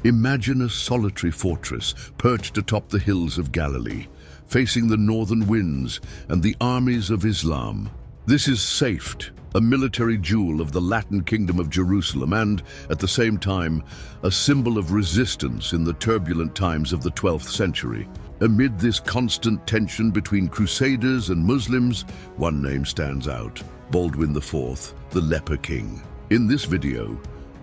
Imagine a solitary fortress perched atop the hills of Galilee, facing the northern winds and the armies of Islam. This is Safed, a military jewel of the Latin Kingdom of Jerusalem and, at the same time, a symbol of resistance in the turbulent times of the 12th century. Amid this constant tension between Crusaders and Muslims, one name stands out: Baldwin IV, the Leper King. In this video,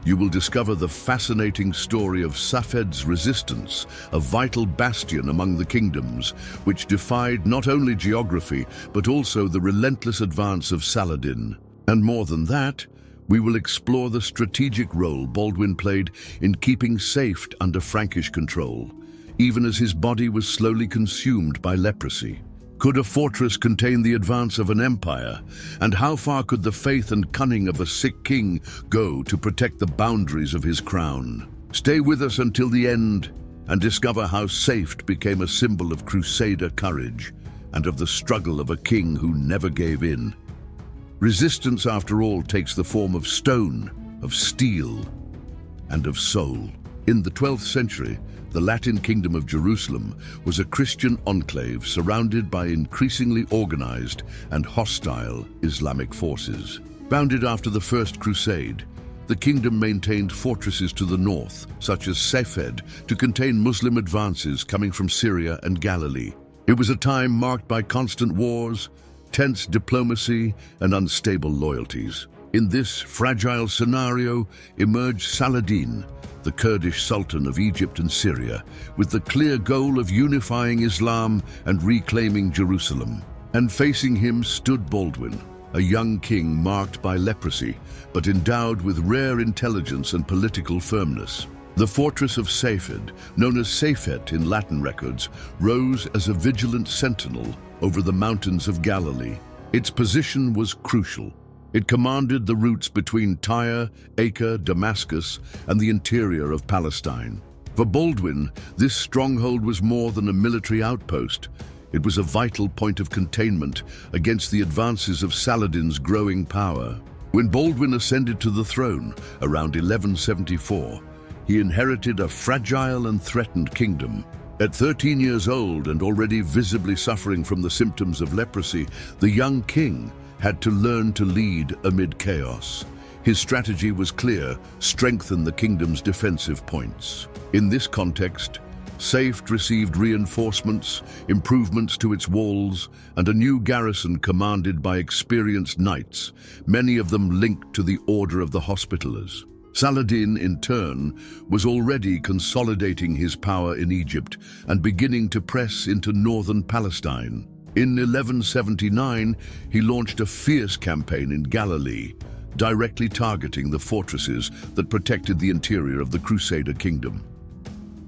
you will discover the fascinating story of Safed's resistance, a vital bastion among the kingdoms, which defied not only geography, but also the relentless advance of Saladin. And more than that, we will explore the strategic role Baldwin played in keeping Safed under Frankish control, even as his body was slowly consumed by leprosy. Could a fortress contain the advance of an empire? And how far could the faith and cunning of a sick king go to protect the boundaries of his crown? Stay with us until the end and discover how Safed became a symbol of Crusader courage and of the struggle of a king who never gave in. Resistance, after all, takes the form of stone, of steel, and of soul. In the 12th century, the Latin Kingdom of Jerusalem was a Christian enclave surrounded by increasingly organized and hostile Islamic forces. Founded after the First Crusade, the kingdom maintained fortresses to the north, such as Safed, to contain Muslim advances coming from Syria and Galilee. It was a time marked by constant wars, tense diplomacy, and unstable loyalties. In this fragile scenario emerged Saladin, the Kurdish Sultan of Egypt and Syria, with the clear goal of unifying Islam and reclaiming Jerusalem. And facing him stood Baldwin, a young king marked by leprosy, but endowed with rare intelligence and political firmness. The fortress of Safed, known as Safed in Latin records, rose as a vigilant sentinel over the mountains of Galilee. Its position was crucial. It commanded the routes between Tyre, Acre, Damascus, and the interior of Palestine. For Baldwin, this stronghold was more than a military outpost. It was a vital point of containment against the advances of Saladin's growing power. When Baldwin ascended to the throne around 1174, he inherited a fragile and threatened kingdom. At 13 years old and already visibly suffering from the symptoms of leprosy, the young king had to learn to lead amid chaos. His strategy was clear: strengthen the kingdom's defensive points. In this context, Safed received reinforcements, improvements to its walls, and a new garrison commanded by experienced knights, many of them linked to the Order of the Hospitallers. Saladin, in turn, was already consolidating his power in Egypt and beginning to press into northern Palestine. In 1179, he launched a fierce campaign in Galilee, directly targeting the fortresses that protected the interior of the Crusader kingdom.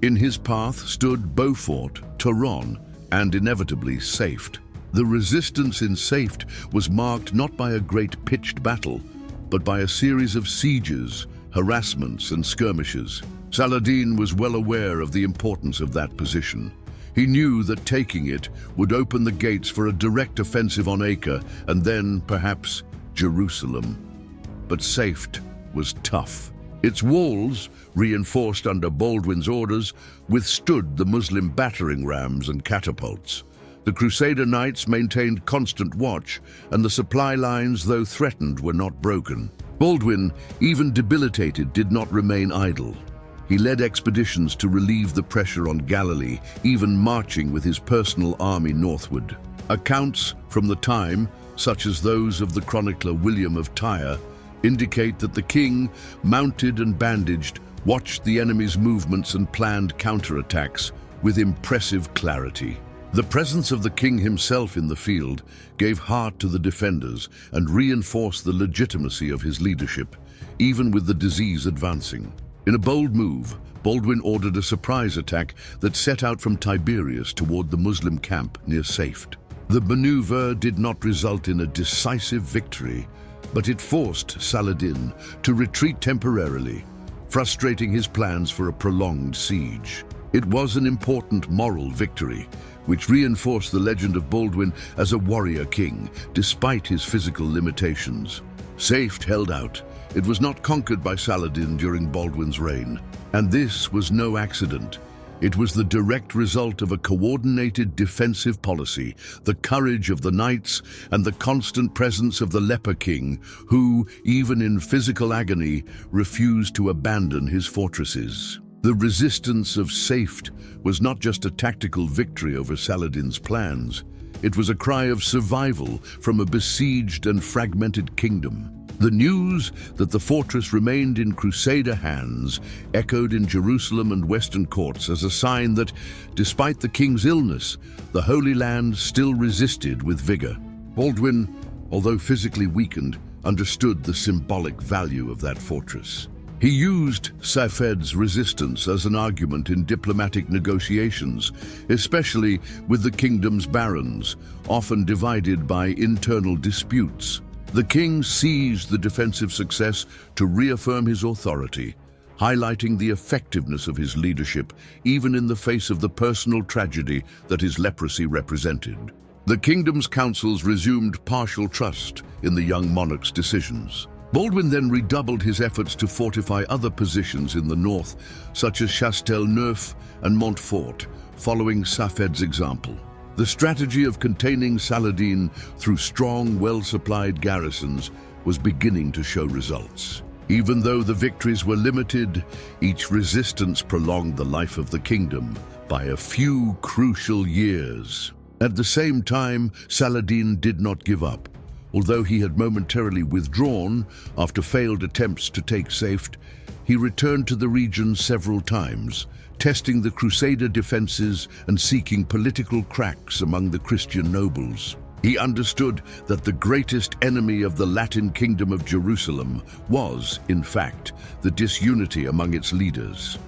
In his path stood Beaufort, Toron, and inevitably Safed. The resistance in Safed was marked not by a great pitched battle, but by a series of sieges, harassments, and skirmishes. Saladin was well aware of the importance of that position. He knew that taking it would open the gates for a direct offensive on Acre and then, perhaps, Jerusalem. But Safed was tough. Its walls, reinforced under Baldwin's orders, withstood the Muslim battering rams and catapults. The Crusader knights maintained constant watch, and the supply lines, though threatened, were not broken. Baldwin, even debilitated, did not remain idle. He led expeditions to relieve the pressure on Galilee, even marching with his personal army northward. Accounts from the time, such as those of the chronicler William of Tyre, indicate that the king, mounted and bandaged, watched the enemy's movements and planned counterattacks with impressive clarity. The presence of the king himself in the field gave heart to the defenders and reinforced the legitimacy of his leadership, even with the disease advancing. In a bold move, Baldwin ordered a surprise attack that set out from Tiberias toward the Muslim camp near Safed. The maneuver did not result in a decisive victory, but it forced Saladin to retreat temporarily, frustrating his plans for a prolonged siege. It was an important moral victory, which reinforced the legend of Baldwin as a warrior king, despite his physical limitations. Safed held out. It was not conquered by Saladin during Baldwin's reign. And this was no accident. It was the direct result of a coordinated defensive policy, the courage of the knights, and the constant presence of the leper king, who, even in physical agony, refused to abandon his fortresses. The resistance of Safed was not just a tactical victory over Saladin's plans. It was a cry of survival from a besieged and fragmented kingdom. The news that the fortress remained in Crusader hands echoed in Jerusalem and Western courts as a sign that, despite the king's illness, the Holy Land still resisted with vigor. Baldwin, although physically weakened, understood the symbolic value of that fortress. He used Safed's resistance as an argument in diplomatic negotiations, especially with the kingdom's barons, often divided by internal disputes. The king seized the defensive success to reaffirm his authority, highlighting the effectiveness of his leadership even in the face of the personal tragedy that his leprosy represented. The kingdom's councils resumed partial trust in the young monarch's decisions. Baldwin then redoubled his efforts to fortify other positions in the north, such as Chastelneuf and Montfort, following Safed's example. The strategy of containing Saladin through strong, well-supplied garrisons was beginning to show results. Even though the victories were limited, each resistance prolonged the life of the kingdom by a few crucial years. At the same time, Saladin did not give up. Although he had momentarily withdrawn after failed attempts to take Safed, he returned to the region several times, testing the Crusader defenses and seeking political cracks among the Christian nobles. He understood that the greatest enemy of the Latin kingdom of Jerusalem was, in fact, the disunity among its leaders.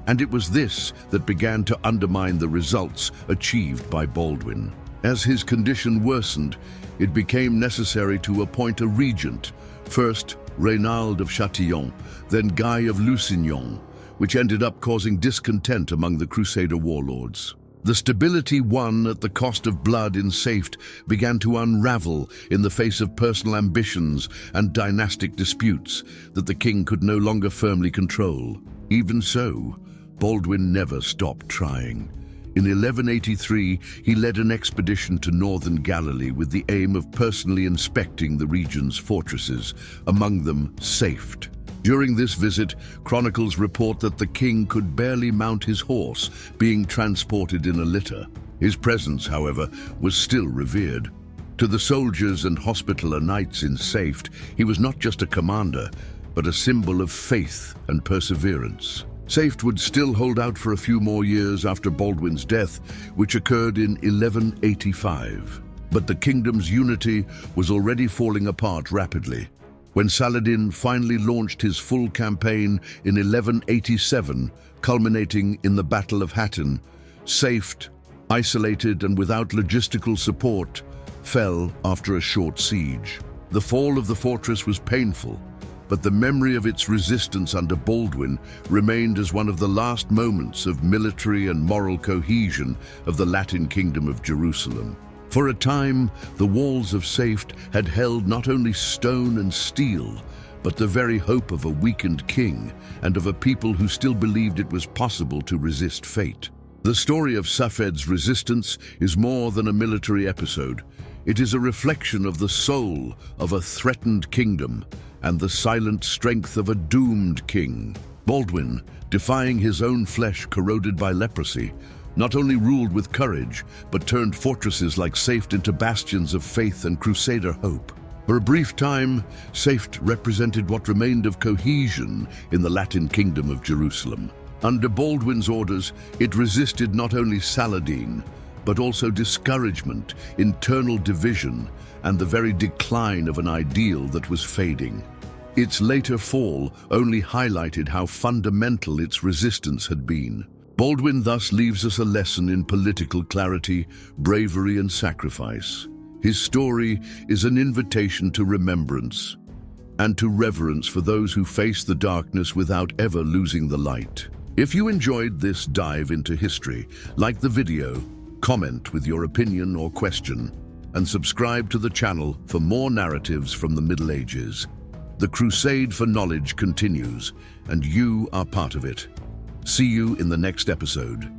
And it was this that began to undermine the results achieved by Baldwin. As his condition worsened, it became necessary to appoint a regent, first Reynald of Châtillon, then Guy of Lusignan, which ended up causing discontent among the Crusader warlords. The stability won at the cost of blood in Safed began to unravel in the face of personal ambitions and dynastic disputes that the king could no longer firmly control. Even so, Baldwin never stopped trying. In 1183, he led an expedition to northern Galilee with the aim of personally inspecting the region's fortresses, among them Safed. During this visit, chronicles report that the king could barely mount his horse, being transported in a litter. His presence, however, was still revered. To the soldiers and hospitaller knights in Safed, he was not just a commander, but a symbol of faith and perseverance. Safed would still hold out for a few more years after Baldwin's death, which occurred in 1185. But the kingdom's unity was already falling apart rapidly. When Saladin finally launched his full campaign in 1187, culminating in the Battle of Hattin, Safed, isolated and without logistical support, fell after a short siege. The fall of the fortress was painful, but the memory of its resistance under Baldwin remained as one of the last moments of military and moral cohesion of the Latin Kingdom of Jerusalem. For a time, the walls of Safed had held not only stone and steel, but the very hope of a weakened king and of a people who still believed it was possible to resist fate. The story of Safed's resistance is more than a military episode. It is a reflection of the soul of a threatened kingdom and the silent strength of a doomed king. Baldwin, defying his own flesh corroded by leprosy, not only ruled with courage, but turned fortresses like Safed into bastions of faith and Crusader hope. For a brief time, Safed represented what remained of cohesion in the Latin kingdom of Jerusalem. Under Baldwin's orders, it resisted not only Saladin, but also discouragement, internal division, and the very decline of an ideal that was fading. Its later fall only highlighted how fundamental its resistance had been. Baldwin thus leaves us a lesson in political clarity, bravery, and sacrifice. His story is an invitation to remembrance and to reverence for those who face the darkness without ever losing the light. If you enjoyed this dive into history, like the video, comment with your opinion or question, and subscribe to the channel for more narratives from the Middle Ages. The crusade for knowledge continues, and you are part of it. See you in the next episode.